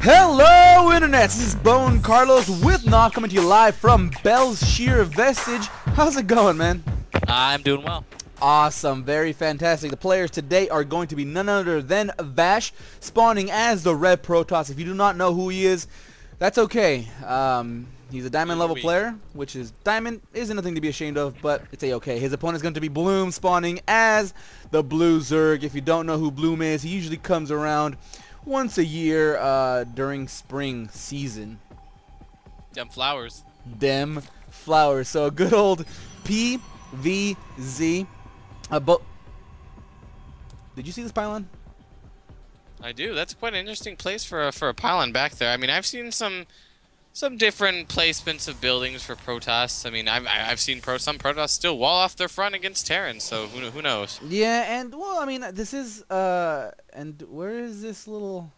Hello, Internet! This is BoneCarlos with Knock coming to you live from Bell's Sheer Vestige. How's it going, man? I'm doing well. Awesome, very fantastic. The players today are going to be none other than Vash, spawning as the Red Protoss. If you do not know who he is, that's okay. He's a diamond level player, which is diamond isn't nothing to be ashamed of, but it's a-okay. His opponent is going to be Bloom, spawning as the Blue Zerg. If you don't know who Bloom is, he usually comes around once a year during spring season. Them flowers. Them flowers. So a good old PVZ. Did you see this pylon? I do. That's quite an interesting place for a pylon back there. I mean, I've seen some different placements of buildings for Protoss. I mean, I've seen some Protoss still wall off their front against Terrans. So who knows? Yeah, and well, I mean, this is and where is this little?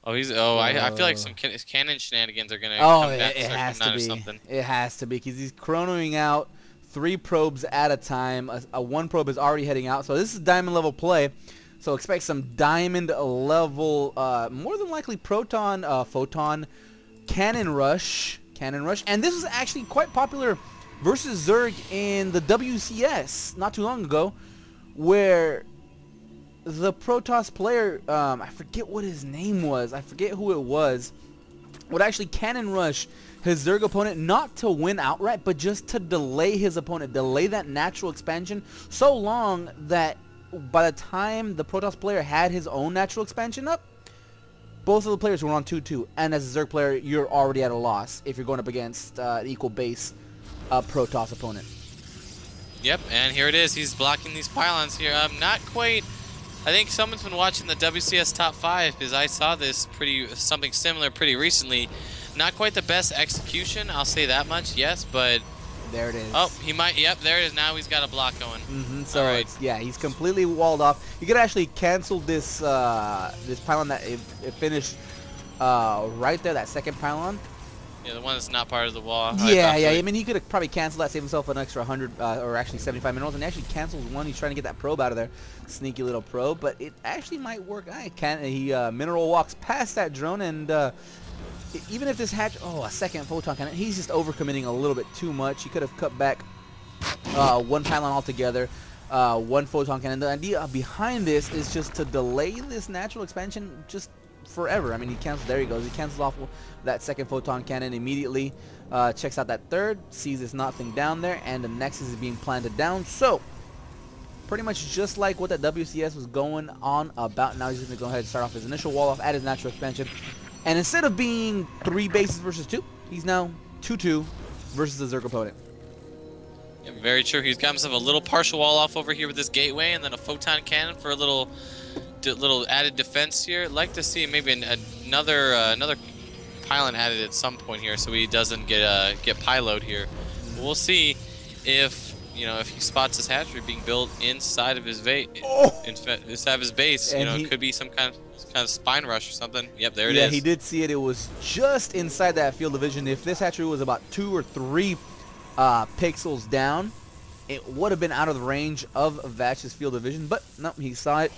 Oh, I feel like some cannon shenanigans are gonna come down, it has to or be. something. It has to be because he's chronoing out 3 probes at a time. A 1 probe is already heading out. So this is diamond level play. So expect some diamond level, more than likely proton, photon, cannon rush, and this was actually quite popular versus Zerg in the WCS not too long ago, where the Protoss player, I forget what his name was, I forget who it was, would actually cannon rush his Zerg opponent, not to win outright, but just to delay his opponent, delay that natural expansion so long that by the time the Protoss player had his own natural expansion up, both of the players were on 2-2, and as a Zerg player, you're already at a loss if you're going up against an equal base Protoss opponent. Yep, and here it is. He's blocking these pylons here. Not quite. I think someone's been watching the WCS Top 5 because I saw this something similar pretty recently. Not quite the best execution, I'll say that much. Yes, but there it is. Oh, he might. Yep, there it is. Now he's got a block going. So right. it's, yeah, he's completely walled off. You could actually cancel this this pylon that it finished right there, that second pylon. Yeah, the one that's not part of the wall. Yeah. I mean, he could have probably canceled that, save himself an extra 100 or actually 75 minerals, and he actually cancels one. He's trying to get that probe out of there, sneaky little probe, but it actually might work. He mineral walks past that drone, and even if this hatch, a second photon cannon, he's just overcommitting a little bit too much. He could have cut back 1 pylon altogether, 1 photon cannon. The idea behind this is just to delay this natural expansion just forever. I mean, he cancels. There he goes. He cancels off that second photon cannon immediately. Checks out that third, sees there's nothing down there, and the Nexus is being planted down. So pretty much just like what that WCS was going on about. Now he's going to go ahead and start off his initial wall off at his natural expansion. And instead of being 3 bases versus 2, he's now 2-2 versus the Zerg opponent. Yeah, very true. He's got himself a little partial wall off over here with this gateway, and then a photon cannon for a little added defense here. I'd like to see maybe another pylon added at some point here, so he doesn't get pyloed here. We'll see if he spots his hatchery being built inside of his inside of his base. And it could be some kind of spine rush or something. Yep, there it is. Yeah, he did see it. It was just inside that field of vision. If this hatchery was about 2 or 3 pixels down, it would have been out of the range of Vash's field of vision. But no, he saw it.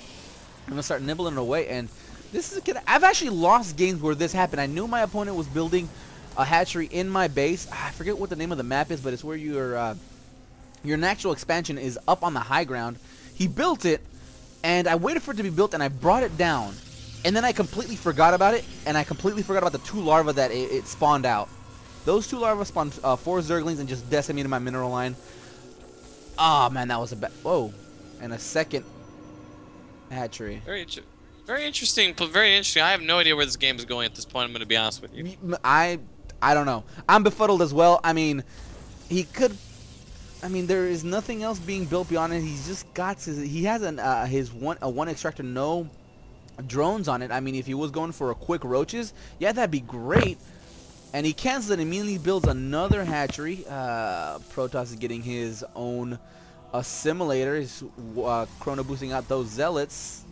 I'm gonna start nibbling it away, and this is I've actually lost games where this happened. I knew my opponent was building a hatchery in my base. I forget what the name of the map is, but it's where your natural expansion is up on the high ground. He built it, and I waited for it to be built, and I brought it down. And then I completely forgot about it, and I completely forgot about the 2 larvae that it spawned out. Those 2 larvae spawned 4 Zerglings and just decimated my mineral line. Oh man, that was a bad. Whoa, and a second hatchery. Very interesting. Very interesting. I have no idea where this game is going at this point. I'm going to be honest with you. I don't know. I'm befuddled as well. I mean, he could. I mean, there is nothing else being built beyond it. He's just got he has a one extractor, no drones on it. I mean, if he was going for a quick roaches, yeah, that'd be great. And he cancels it and immediately builds another hatchery. Protoss is getting his own assimilator. He's chrono boosting out those zealots.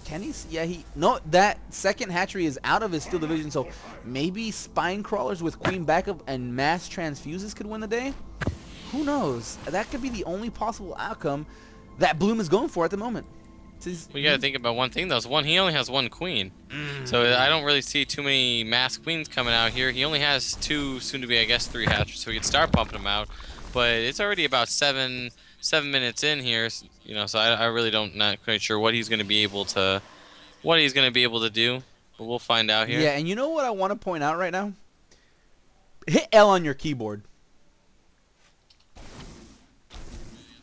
Can he? Yeah, no, that second hatchery is out of his field of vision, so maybe spine crawlers with queen backup and mass transfuses could win the day. Who knows? That could be the only possible outcome that Bloom is going for at the moment. We gotta think about one thing though. He only has one queen, so I don't really see too many mass queens coming out here. He only has 2, soon to be I guess 3 hatchers, so we can start pumping them out. But it's already about 7 minutes in here, you know. So I really not quite sure what he's gonna be able to do. But we'll find out here. Yeah, and you know what I want to point out right now? Hit L on your keyboard.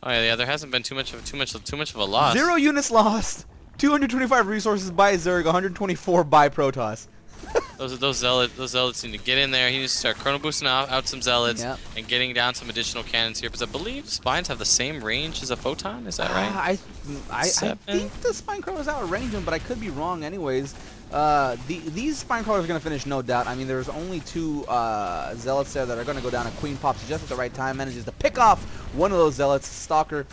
Oh yeah, there hasn't been too much of a loss. 0 units lost. 225 resources by Zerg. 124 by Protoss. those zealots need to get in there. He needs to start chrono boosting out some zealots and getting down some additional cannons here. Because I believe spines have the same range as a photon. Is that right? I think the spine crawlers outrange him, but I could be wrong. Anyways, these spine crawlers are gonna finish, no doubt. I mean, there's only 2 zealots there that are gonna go down. A queen pops just at the right time, manages to pick off one of those zealots. Stalker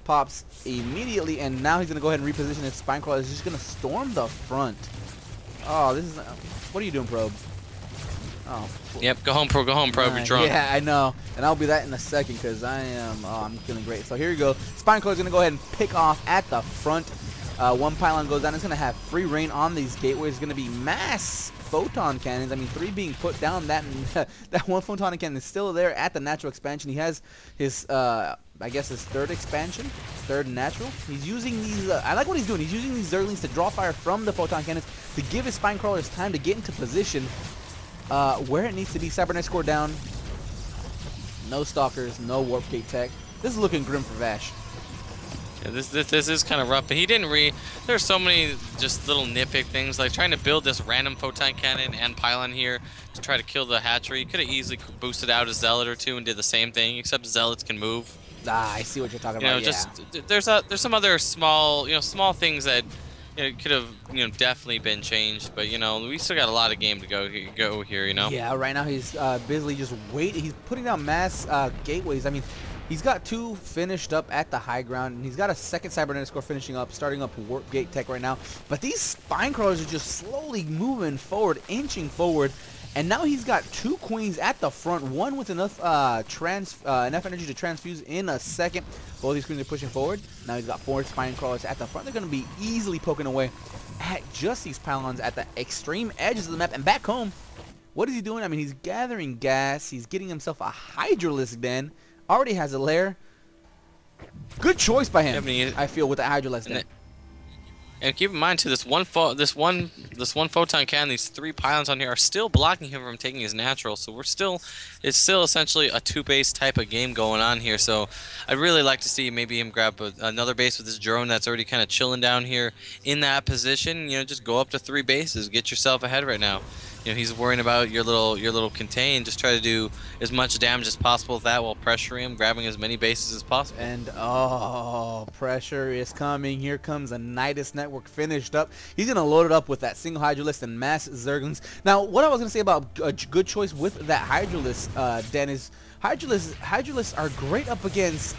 pops immediately, and now he's gonna go ahead and reposition his spine crawler. He's just gonna storm the front. Oh, this is. What are you doing, Probe? Oh. Yep, go home, Probe. You're drunk. Yeah, I know, and I'll be that in a second because I am. Oh, I'm feeling great. So here you go. Spine crawler's gonna go ahead and pick off at the front. 1 pylon goes down. It's gonna have free reign on these gateways. It's gonna be mass photon cannons. I mean, 3 being put down. That 1 photon cannon is still there at the natural expansion. He has his, I guess, his 3rd expansion, 3rd natural. He's using these. I like what he's doing. He's using these zerglings to draw fire from the photon cannons to give his spine crawlers time to get into position where it needs to be. Cybernetic score down. No stalkers. No warp gate tech. This is looking grim for Vash. Yeah, this is kind of rough, but he didn't there's so many just little nitpick things, like trying to build this random photon cannon and pylon here to try to kill the hatchery. He could have easily boosted out a zealot or 2 and did the same thing, except zealots can move. Ah, I see what you're talking about. Just there's some other small things that could have definitely been changed, but we still got a lot of game to go here. Yeah, right now he's busily just waiting. He's putting down mass gateways. I mean, he's got 2 finished up at the high ground, and he's got a 2nd cybernetic score finishing up, starting up warp gate tech right now. But these spine crawlers are just slowly moving forward, inching forward. And now he's got 2 queens at the front, 1 with enough enough energy to transfuse in a second. Both these queens are pushing forward. Now he's got 4 spine crawlers at the front. They're going to be easily poking away at just these pylons at the extreme edges of the map. And back home, what is he doing? I mean, he's gathering gas. He's getting himself a Hydralisk den. Already has a lair. Good choice by him, I feel, with the Hydralisk den. And keep in mind too, this one photon cannon, these 3 pylons on here are still blocking him from taking his natural. So it's still essentially a 2-base type of game going on here. So I'd really like to see maybe him grab another base with his drone that's already kind of chilling down here in that position. Just go up to 3 bases, get yourself ahead right now. He's worrying about your little contain. Just try to do as much damage as possible with that while pressuring him, grabbing as many bases as possible. And oh, pressure is coming. Here comes a Nidus network finished up. He's gonna load it up with that single Hydralisk and mass zerglings. Now, what I was gonna say about a good choice with that Hydralisk, Den, is Hydralisks are great up against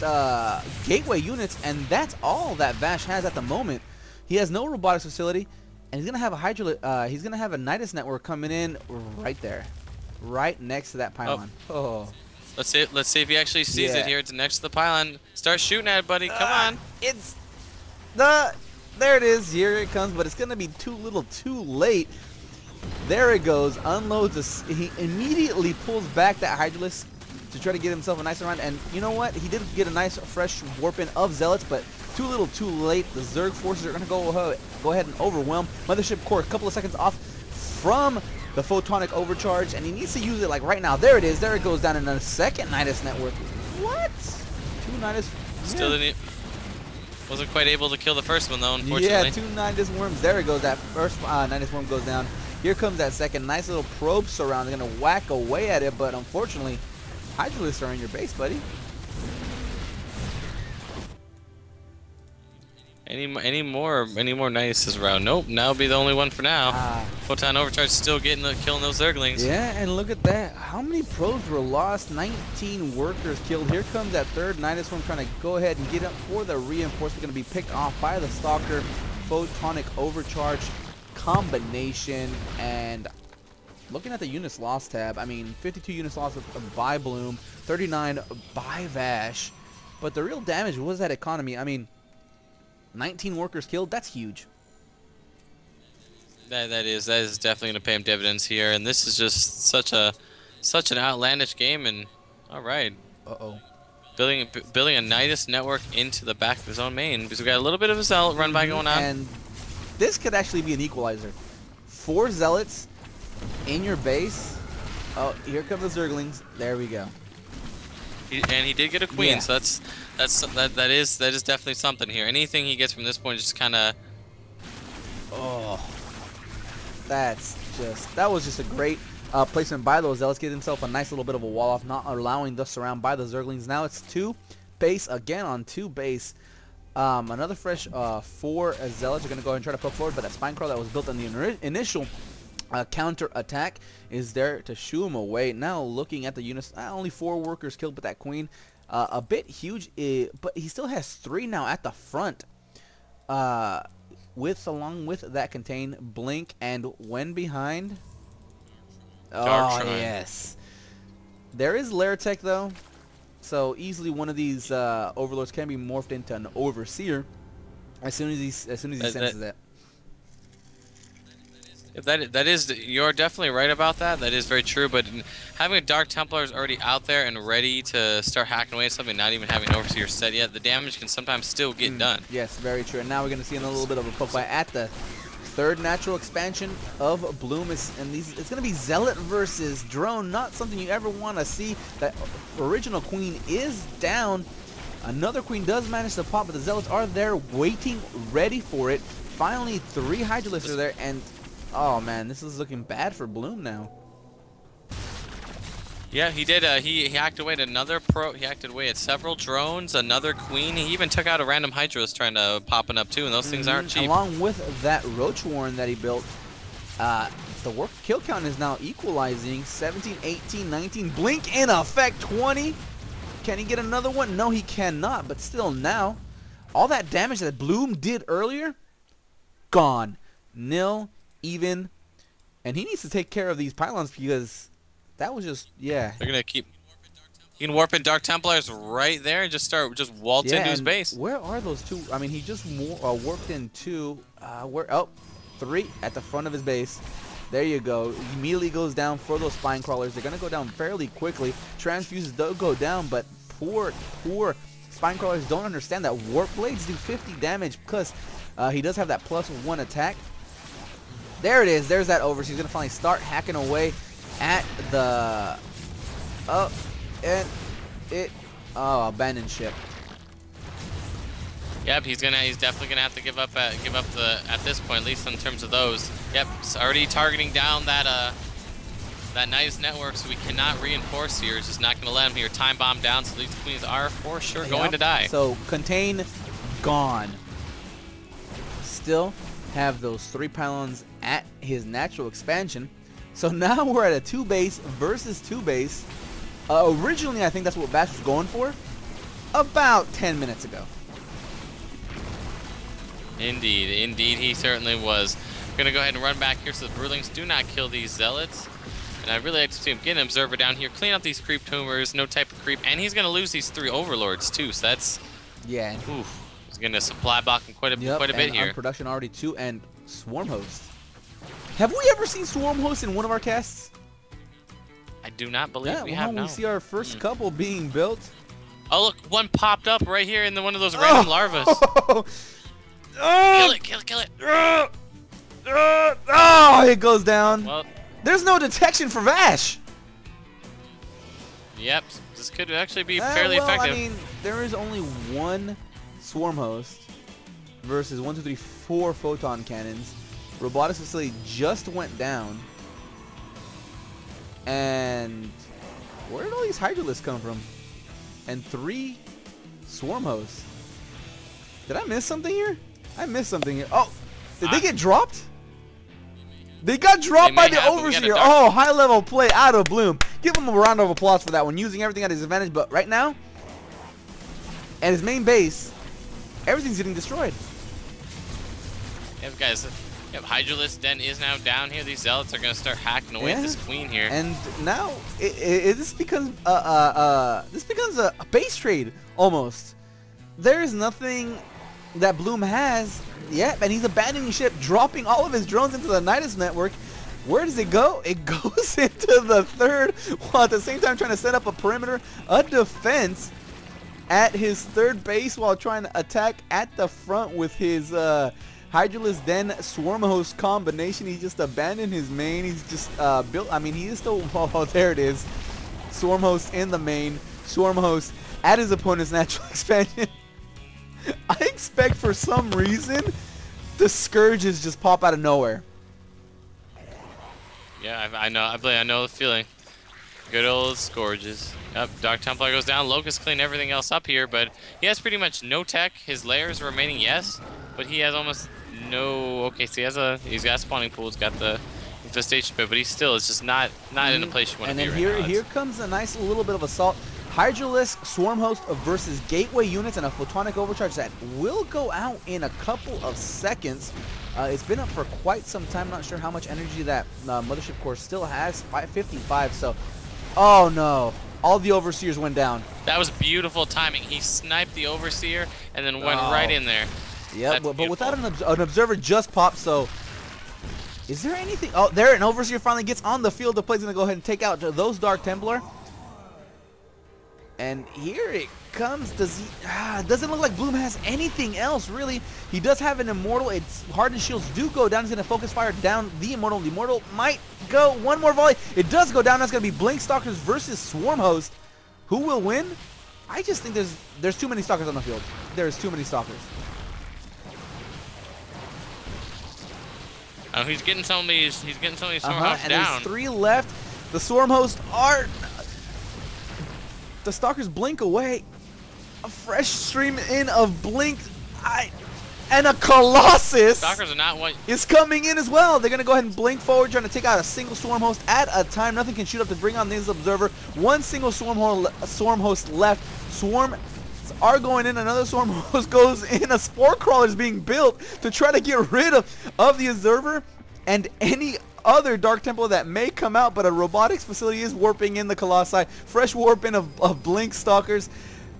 gateway units, and that's all that Vash has at the moment. He has no robotics facility. And he's gonna have he's gonna have a Nidus network coming in right there, right next to that pylon. Oh. Let's see if he actually sees it here. It's next to the pylon. Start shooting at it, buddy. Come on. There it is. Here it comes, but it's gonna be too little, too late. There it goes. Unloads. He immediately pulls back that Hydralisk to try to get himself a nice round. And you know what? He did get a nice fresh warp in of zealots, but too little, too late. The Zerg forces are going to go ahead and overwhelm. Mothership core a couple of seconds off from the photonic overcharge, and he needs to use it like right now. There it is. There it goes down in a 2nd Nidus network. What? 2 Nidus. Still didn't. Wasn't quite able to kill the first one though, unfortunately. Yeah, 2 Nidus worms. There it goes. That first Nidus worm goes down. Here comes that 2nd. Nice little probe surround. They're going to whack away at it, but unfortunately, Hydralisks are in your base, buddy. Any more Nidus around? Nope. Now will be the only one for now. Photon overcharge still killing those zerglings. Yeah, and look at that. How many probes were lost? 19 workers killed. Here comes that 3rd Nidus one trying to go ahead and get up for the reinforcement. Going to be picked off by the Stalker. Photonic overcharge combination. And looking at the units lost tab, I mean, 52 units lost by Bloom, 39 by Vash. But the real damage was that economy. I mean, 19 workers killed. That's huge. That is definitely going to pay him dividends here, and this is just such an outlandish game. And all right, building a Nidus network into the back of his own main, because we got a little bit of a zealot run by going on, and this could actually be an equalizer. 4 zealots in your base. Oh, here come the Zerglings. There we go. And he did get a queen, yeah. so that is definitely something here. Anything he gets from this point is just kind of. Oh, that was just a great placement by those zealots. Get himself a nice little bit of a wall off, not allowing the surround by the Zerglings. Now it's 2 base again on 2 base. Another fresh 4 zealots are going to go ahead and try to poke forward, but that spine crawl that was built on the initial counter attack is there to shoo him away. Now looking at the units, only 4 workers killed, but that queen a bit huge, but he still has 3 now at the front. Along with that contain blink and when behind. Oh yes, there is lair tech though, so easily one of these overlords can be morphed into an overseer as soon as he senses that. If that is, you're definitely right about that. That is very true. But having a Dark Templar already out there and ready to start hacking away at something, not even having an overseer set yet, the damage can sometimes still get done. Yes, very true. And now we're going to see a little bit of a poke by at the 3rd natural expansion of Bloom. It's going to be Zealot versus Drone. Not something you ever want to see. That original queen is down. Another queen does manage to pop, but the Zealots are there waiting, ready for it. Finally, 3 Hydralisks are there, and oh man, this is looking bad for Bloom now. Yeah, he did. He hacked away at another He hacked away at several drones, another queen. He even took out a random Hydralisk trying to popping up too, and those things aren't cheap. Along with that Roach Warren that he built, the kill count is now equalizing. 17, 18, 19. Blink in effect. 20. Can he get another one? No, he cannot. But still, now all that damage that Bloom did earlier, gone. Nil. Even, and he needs to take care of these pylons because that was just, yeah. They're gonna keep. You can warp in Dark Templars right there and just waltz into his base. Where are those 2? I mean, he just warped in 2. Oh, 3 at the front of his base. There you go. He immediately goes down for those spine crawlers. They're gonna go down fairly quickly. Transfuses do go down, but poor spine crawlers don't understand that warp blades do 50 damage because he does have that +1 attack. There it is. There's that overseer. He's going to finally start hacking away at the... Oh, and it... Oh, abandoned ship. Yep, he's definitely gonna have to give up at this point, at least in terms of those. Yep, it's already targeting down that Nidus network, so we cannot reinforce here. It's just not gonna let him here. Time bomb down, so these queens are for sure going to die. So contain gone. Still have those 3 pylons at his natural expansion. So now we're at a 2 base versus 2 base. Originally, I think that's what Vash was going for about 10 minutes ago. Indeed, he certainly was. Gonna go ahead and run back here so the Brewlings do not kill these Zealots. And I'd really like to see him get an Observer down here, clean up these creep tumors, no type of creep, and he's gonna lose these 3 Overlords too, so that's... Yeah. Oof. He's gonna supply block him quite a bit here. Production already 2, and Swarm Host. Have we ever seen Swarm Host in one of our casts? I do not believe we have. We see our first couple being built. Oh look, one popped up right here in one of those random larvas. Kill it. Oh, it goes down. Well, there's no detection for Vash. Yep, this could actually be fairly effective. I mean, there is only 1 Swarm Host versus 1, 2, 3, 4 photon cannons. Robotics facility just went down. And where did all these Hydralisks come from? And 3 Swarm Hosts. Did I miss something here? I missed something here. Oh, did they get dropped? They got dropped by the Overseer. Oh, high level play out of Bloom. Give him a round of applause for that one. Using everything at his advantage. But right now, at his main base, everything's getting destroyed. Yeah, guys. Yep, Hydralisk Den is now down here. These Zealots are going to start hacking away at this queen here. And now this becomes a base trade almost. There is nothing that Bloom has. Yep, and he's abandoning ship, dropping all of his drones into the Nidus network. Where does it go? It goes into the third, while at the same time trying to set up a perimeter, a defense at his third base while trying to attack at the front with his Hydralisk Den Swarm Host combination. He just abandoned his main. He's just built. I mean, he is still. Oh, there it is. Swarm Host in the main. Swarm Host at his opponent's natural expansion. I expect for some reason the Scourges just pop out of nowhere. Yeah, I know the feeling. Good old Scourges. Yep, Dark Templar goes down. Locust clean everything else up here, but he has pretty much no tech. His layers remaining, yes, but he has almost no. Okay, so he's got spawning pools, got the infestation pit, but he still is just not in a place you want to be right now. And then here comes a nice little bit of assault. Hydralisk Swarm Host versus Gateway units and a Photonic Overcharge that will go out in a couple of seconds. It's been up for quite some time. Not sure how much energy that Mothership Core still has. 555. So, oh no. All the Overseers went down. That was beautiful timing. He sniped the Overseer and then went right in there. Yeah, but without an Observer just popped, so... Is there anything... Oh, there, an Overseer finally gets on the field. The play's going to go ahead and take out those Dark Templar. And here it comes. Doesn't look like Bloom has anything else, really. He does have an Immortal. It's Hardened Shields do go down. He's going to focus fire down the Immortal. The Immortal might go one more volley. It does go down. That's going to be Blink Stalkers versus Swarm Host. Who will win? I just think there's too many Stalkers on the field. There's too many Stalkers. Oh, he's getting some of these. He's getting some of these Swarm Hosts down. And there's 3 left. The Swarm Hosts are. The Stalkers blink away. A fresh stream in of Blink. And a Colossus Stalkers are not what is coming in as well. They're going to go ahead and blink forward, trying to take out a single Swarm Host at a time. Nothing can shoot up to bring on this Observer. One single Swarm Host left. Swarm are going in. Another Swarm Host goes in. A Spore Crawler is being built to try to get rid of the Observer and any other Dark Templar that may come out, but a robotics facility is warping in the Colossi. Fresh warp in of Blink Stalkers.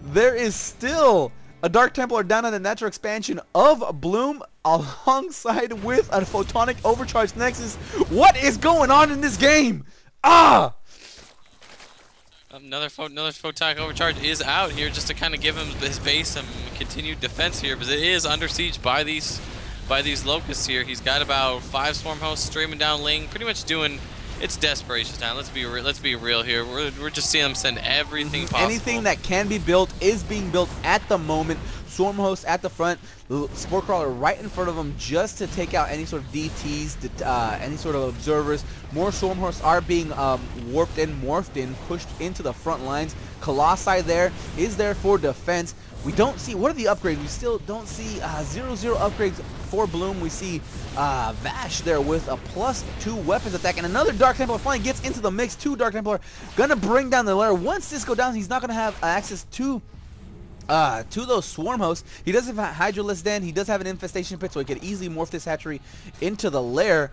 There is still a Dark Templar down on the natural expansion of Bloom alongside with a Photonic Overcharge Nexus. What is going on in this game? Ah! Another Photonic Overcharge is out here just to kind of give him his base some continued defense here, because it is under siege by these Locusts here. He's got about 5 Swarm Hosts streaming down Ling, pretty much doing. It's desperation time. Let's be real here. We're just seeing them send everything possible. Anything that can be built is being built at the moment. Swarm Host at the front, Spore Crawler right in front of them just to take out any sort of DTs, any sort of observers. More Swarm Hosts are being warped in, morphed in, pushed into the front lines. Colossi there is there for defense. We don't see, what are the upgrades? We still don't see 0-0 upgrades for Bloom. We see Vash there with a +2 weapons attack. And another Dark Templar finally gets into the mix. 2 Dark Templar gonna bring down the lair. Once this goes down, he's not gonna have access to those Swarm Hosts. He does have a Hydralisk Den. He does have an Infestation Pit, so he could easily morph this hatchery into the lair.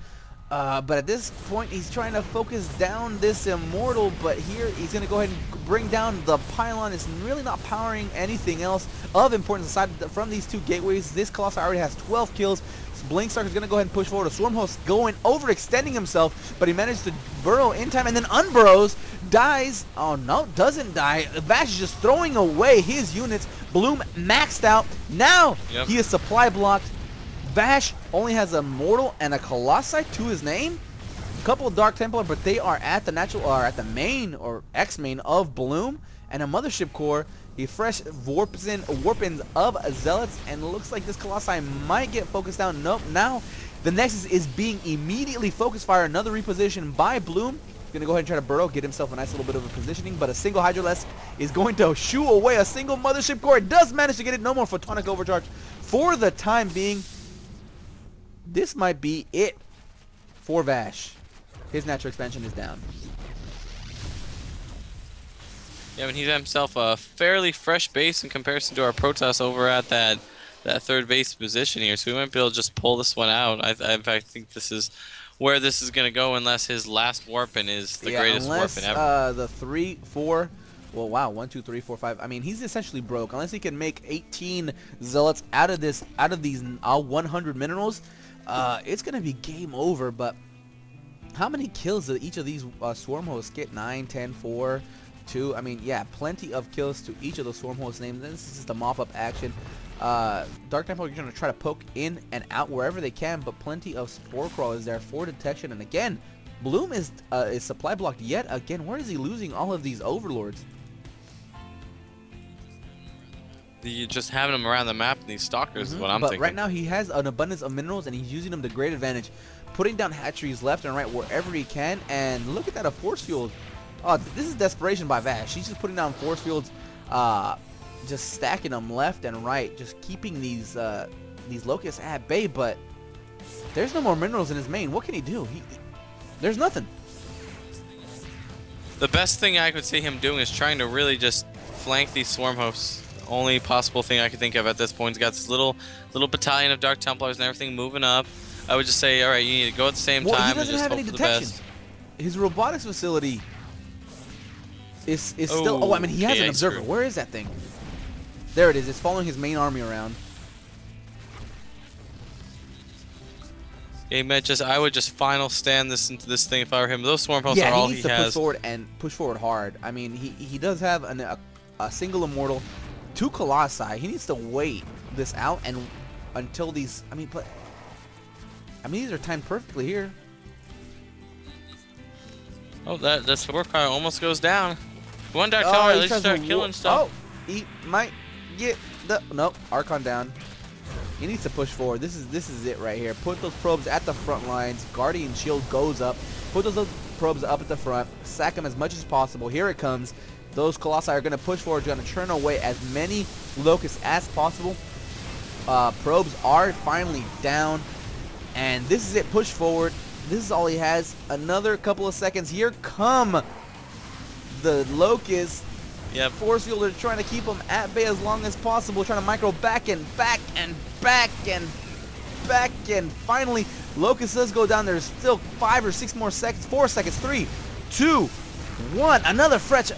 But at this point, he's trying to focus down this Immortal, but here he's going to go ahead and bring down the Pylon. It's really not powering anything else of importance aside from these 2 gateways. This Colossus already has 12 kills. Blink Stalker is going to go ahead and push forward. A Swarm Host going overextending himself, but he managed to burrow in time and then unburrows, dies. Oh no, doesn't die. Vash is just throwing away his units. Bloom maxed out. Now he is supply blocked. Vash only has a Mortal and a Colossi to his name. A couple of Dark Templar, but they are at the natural, or at the main or X-main of Bloom. And a Mothership Core. He fresh warp ins of Zealots, and it looks like this Colossi might get focused down. Nope. Now the Nexus is being immediately focus fire. Another reposition by Bloom. He's gonna go ahead and try to burrow, get himself a nice little bit of a positioning, but a single Hydralisk is going to shoo away a single Mothership Core. It does manage to get it. No more Photonic Overcharge for the time being. This might be it for Vash. His natural expansion is down. Yeah, I mean, he's himself a fairly fresh base in comparison to our Protoss over at that third base position here, so we might be able to just pull this one out. I in fact think this is where this is going to go, unless his last warping is the greatest warping ever. The 3-4 Well, wow, 1, 2, 3, 4, 5. I mean, he's essentially broke. Unless he can make 18 zealots out of these 100 minerals, it's gonna be game over. But how many kills do each of these swarm hosts get? 9, 10, 4, 2. I mean, yeah, plenty of kills to each of the swarm host names. This is just a mop-up action. Dark Temple are going to try to poke in and out wherever they can, but plenty of Spore Crawlers there for detection. And again, Bloom is supply blocked yet again. Where is he losing all of these overlords? You just having them around the map and these stalkers is what I'm thinking. But right now he has an abundance of minerals and he's using them to great advantage, putting down hatcheries left and right wherever he can. And look at that, a force field. Oh, this is desperation by Vash. He's just putting down force fields, just stacking them left and right, just keeping these locusts at bay. But there's no more minerals in his main. What can he do? There's nothing. The best thing I could see him doing is trying to really just flank these swarm hosts. Only possible thing I could think of at this point. He's got this little battalion of Dark Templars and everything moving up. I would just say, all right, you need to go at the same time and just hope for the best. His robotics facility is still. Oh, I mean, he has an observer. Where is that thing? There it is. It's following his main army around. Yeah, I would just final stand this into this thing if I were him. Those swarm hosts are all he has. Yeah, he needs to push forward and push forward hard. I mean, he does have a single immortal. 2 colossi. He needs to wait this out and until these. I mean, these are timed perfectly here. Oh, that Spore Crawler almost goes down. One Dark Tower, at least start killing stuff. Oh, he might get the nope. Archon down. He needs to push forward. This is it right here. Put those probes at the front lines. Guardian Shield goes up. Put those probes up at the front. Sack them as much as possible. Here it comes. Those colossi are going to push forward, going to churn away as many locusts as possible. Probes are finally down, and this is it. Push forward. This is all he has. Another couple of seconds. Here come the locusts. Yep. Force field are trying to keep them at bay as long as possible, trying to micro back and back and back and back, and finally locust does go down. There's still 5 or 6 more seconds. 4 seconds. 3, 2, 1. Another fresh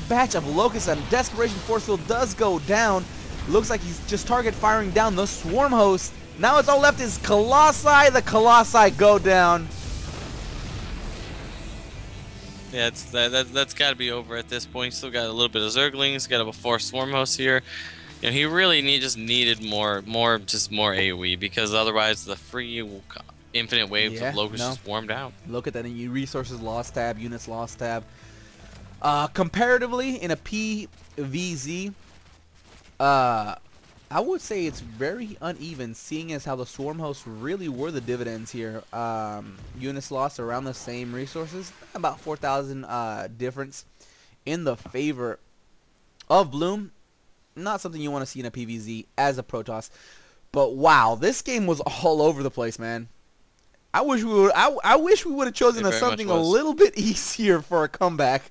batch of locusts, and desperation force field does go down. Looks like he's just target firing down the swarm host. Now it's all left is colossi. The colossi go down. Yeah, that's got to be over at this point. He's still got a little bit of zerglings. Got a 4 swarm hosts here. You know, he really just needed more AoE, because otherwise the free infinite waves of locusts just warmed out. Look at that. Resources lost tab, units lost tab. Comparatively, in a PVZ, I would say it's very uneven, seeing as how the swarm hosts really were the dividends here. Units lost around the same resources, about 4,000 difference in the favor of Bloom. Not something you want to see in a PVZ as a Protoss, but wow, this game was all over the place, man. I wish we would have chosen something a little bit easier for a comeback.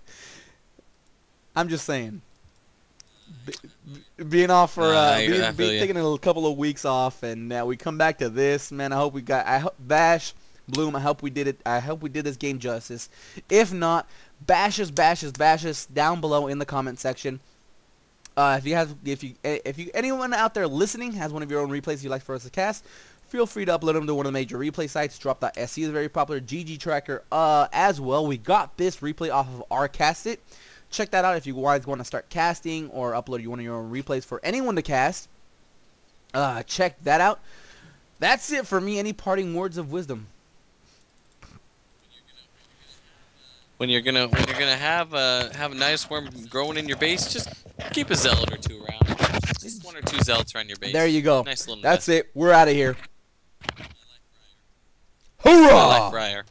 I'm just saying. Being off for taking a couple of weeks off, and we come back to this, man. I hope Vash, Bloom. I hope we did it. I hope we did this game justice. If not, bashes down below in the comment section. If anyone out there listening has one of your own replays you'd like for us to cast, feel free to upload them to one of the major replay sites. Drop.sc is a very popular GG tracker as well. We got this replay off of rCastit. Check that out if you guys want to start casting or upload one of your own replays for anyone to cast. Check that out. That's it for me. Any parting words of wisdom? When you're gonna have a nice worm growing in your base, just keep a zealot or 2 around. Just 1 or 2 zealots around your base. There you go. Nice little That's it. We're out of here. Hoorah! I like Fryer.